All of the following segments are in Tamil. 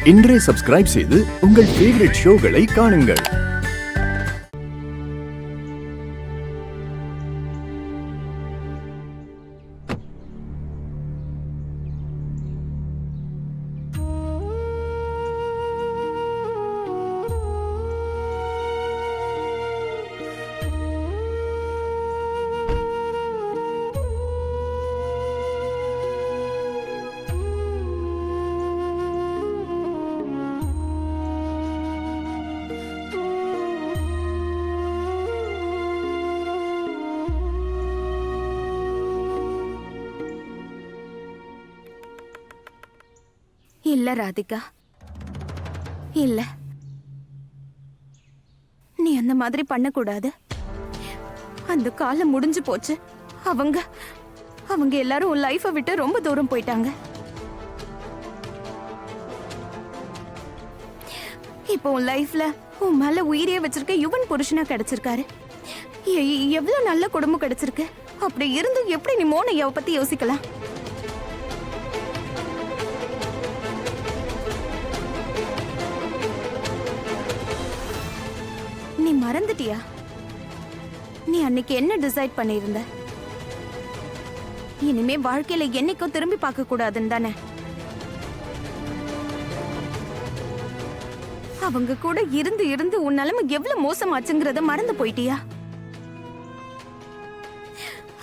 இன்றே சப்ஸ்கிரைப் செய்து உங்கள் ஃபேவரட் ஷோகளை காணுங்கள். இல்ல ராதிகா, இல்ல, நீ அந்த மாதிரி பண்ணக்கூடாது. அந்த காலம் முடிஞ்சு போச்சு. அவங்க அவங்க எல்லாரும் உன் லைஃபை விட்டு ரொம்ப தூரம் போயிட்டாங்க. இப்போ உன் லைஃப்ல உன் மேல உயிரே வச்சிருக்க யுவன் புருஷனா கிடைச்சிருக்காரு. எவ்வளவு நல்ல குடும்பம் கிடைச்சிருக்கு. அப்படி இருந்தும் எப்படி நீ மோனையாவை பத்தி யோசிக்கலாம்? நீ மறந்துட்டியா? நீ அன்னைக்கு என்ன டிசைட் பண்ணியிருந்த? இனிமே வாழ்க்கையில என்னைக்கும் திரும்பி பார்க்க கூடாதுன்னு தானே? அவங்க கூட இருந்து இருந்து உன் நிலைமை எவ்வளவு மோசமாச்சுங்கிறத மறந்து போயிட்டியா?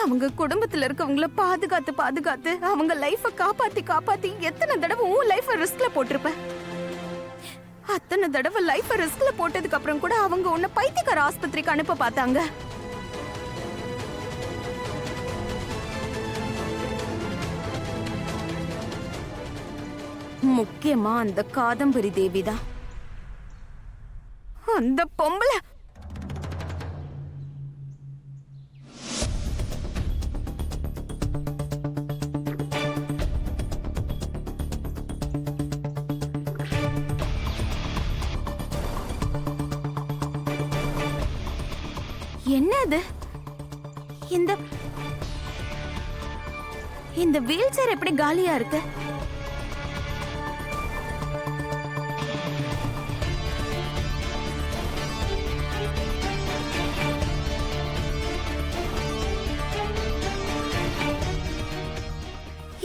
அவங்க குடும்பத்துல இருக்கவங்கள பாதுகாத்து பாதுகாத்து அவங்க லைஃப காப்பாத்தி காப்பாத்தி எத்தனை தடவை உன் லைஃப ரிஸ்க்ல போட்டிருப்ப? அத்தனை தடவை லைஃப ரிஸ்க்ல போட்டதுக்கு அப்புறம் கூட அவங்க உன்னை பைத்தியக்கார ஆஸ்பத்திரிக்கு அனுப்ப பார்த்தாங்க. முக்கியமா அந்த காதம்பரி தேவிதான். அந்த பொம்பளை என்ன அது? இந்த இந்த வீல் சேர் எப்படி காலியா இருக்கு?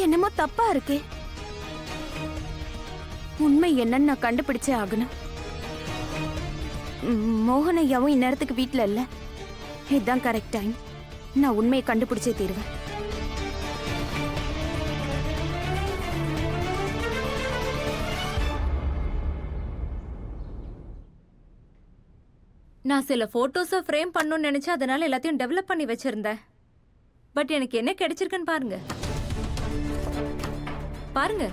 என்னமோ தப்பா இருக்கே. உண்மை என்னன்னு நான் கண்டுபிடிச்சே ஆகணும். மோகனையாவும் இந்நேரத்துக்கு வீட்டுல இல்ல. இதுதான் கரெக்ட் டைம். நான் உண்மையை கண்டுபிடிச்சே தீருவேன். நான் சில போட்டோஸை ஃப்ரேம் பண்ணணும்னு நினைச்சு அதனால எல்லாத்தையும் டெவலப் பண்ணி வச்சிருந்தேன். பட் எனக்கு என்ன கிடைச்சிருக்குன்னு பாருங்க. பாருங்க,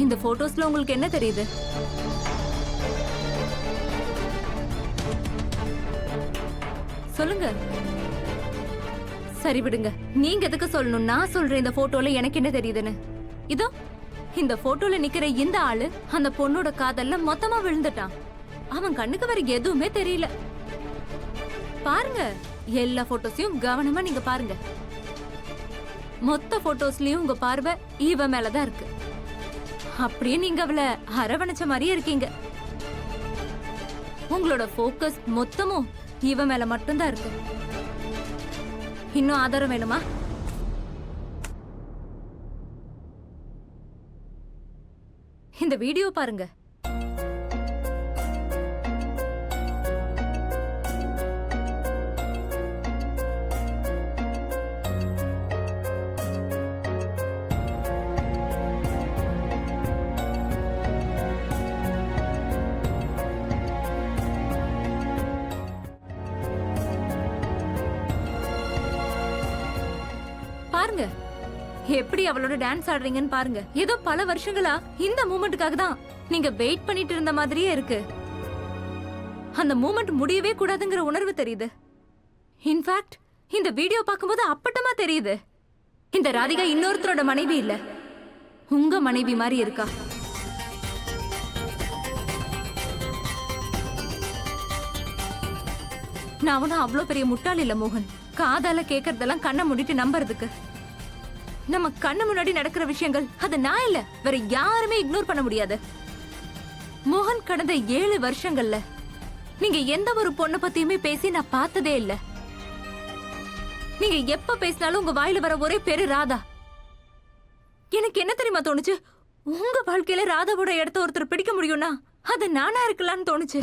இந்த போட்டோஸ்ல உங்களுக்கு என்ன தெரியுது? சொல்லுங்க. சரி விடுங்க, நீங்க எதுக்கு சொல்லணும்? நான் சொல்றேன் இந்த போட்டோல எனக்கு என்ன தெரியுதுன்னு. இதோ இந்த போட்டோல நிக்கிற இந்த ஆளு அந்த பொண்ணோட காதல்ல மொத்தமா விழுந்துட்டான். அவன் கண்ணுக்கு வேற எதுவுமே தெரியல. பாருங்க, எல்லா போட்டோஸையும் கவனமா நீங்க பாருங்க. மொத்த போட்டோஸ்லயும் உங்க பார்வை இவ மேலதான் இருக்கு. அப்படியே நீங்க அவளை அரவணைச்ச மாதிரியே இருக்கீங்க. உங்களோட போக்கஸ் மொத்தமும் இவ மேல மட்டும்தான் இருக்கு. இன்னும் ஆதாரம் வேணுமா? இந்த வீடியோ பாருங்க. பாருங்க எப்படி அவளோட டான்ஸ் ஆடுறீங்கன்னு பாருங்க. ஏதோ பல வருஷங்களா இந்த மூமெண்ட்டுக்காக தான் நீங்க வெயிட் பண்ணிட்டு இருந்த மாதிரியே இருக்கு. அந்த மூமெண்ட் முடியவே கூடாதுங்கிற உணர்வு தெரியுது. இன்ஃபேக்ட் இந்த வீடியோ பார்க்கும்போது அப்பட்டமா தெரியுது. இந்த ராதிகா இன்னொருத்தரோட மனைவி இல்ல, உங்க மனைவி மாதிரி இருக்கா. நான் அவனும் அவ்வளோ பெரிய முட்டாள் இல்ல மோகன். காதால கேட்கறதெல்லாம் கண்ணை மூடிட்டு நம்புறதுக்கு. நம்ம கண்ணு முன்னாடி நடக்கிற விஷயங்கள் அது நான் இல்ல வேற யாருமே இக்னோர் பண்ண முடியாது. மோகன் கடந்த 7 வருஷங்கள்ல நீங்க எந்த ஒரு பொண்ணை பத்தியுமே பேசி நான் பார்த்ததே இல்ல. நீங்க எப்ப பேசினாலும் உங்க வாயில வர ஒரே பேரு ராதா. எனக்கு என்ன தெரியுமா தோணுச்சு, உங்க வாழ்க்கையில ராதாவோட இடத்த ஒருத்தர் பிடிக்க முடியும்னா அது நானா இருக்கலாம்னு தோணுச்சு.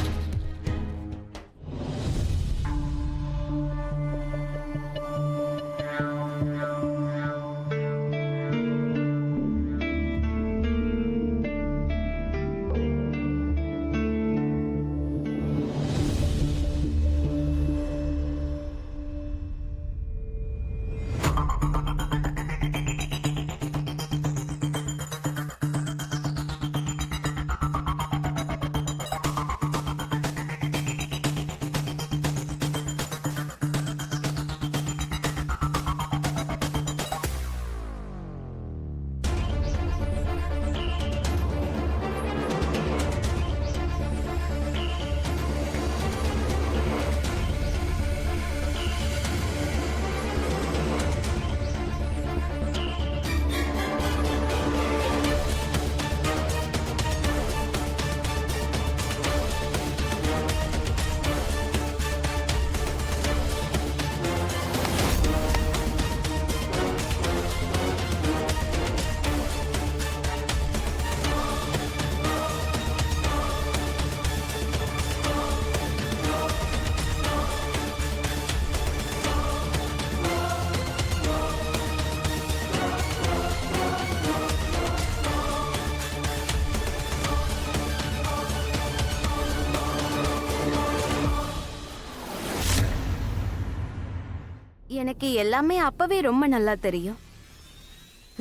எனக்கு எல்லாமே அப்பவே ரொம்ப நல்லா தெரியும்.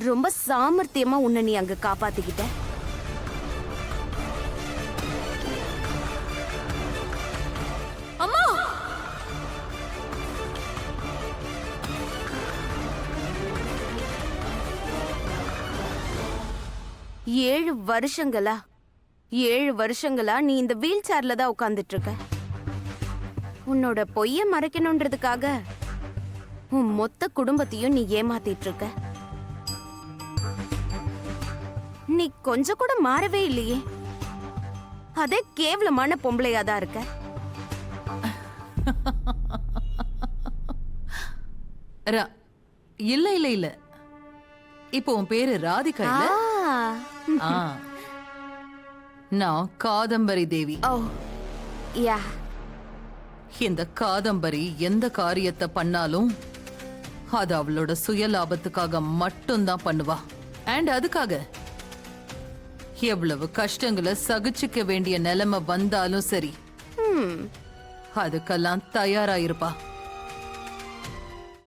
ரொம்ப சாமர்த்தியமா உன்னை நீ அங்க காப்பாத்திக்கிட்ட. அம்மா, 7 வருஷங்களா 7 வருஷங்களா நீ இந்த வீல் சேர்ல தான் உட்கார்ந்துட்டு இருக்க. உன்னோட பொய்ய மறைக்கணும்ன்றதுக்காக உன் மொத்த குடும்பத்தையும் நீ ஏமாத்திட்டு இருக்க. நீ கொஞ்சம் கூட மாறவே இல்லையே. அதே கேவலமான பொம்பளையாதான் இருக்க. இல்ல இல்ல இல்ல, இப்போ உன் பேரு ராதிகா இல்ல? ஆ, நான் காதம்பரி தேவி. ஓ யா. இந்த காதம்பரி எந்த காரியத்தை பண்ணாலும் அது அவளோட சுய லாபத்துக்காக மட்டும்தான் பண்ணுவா. அண்ட் அதுக்காக எவ்வளவு கஷ்டங்களை சகிச்சுக்க வேண்டிய நிலைமை வந்தாலும் சரி, அதுக்கெல்லாம் தயாராயிருப்பா.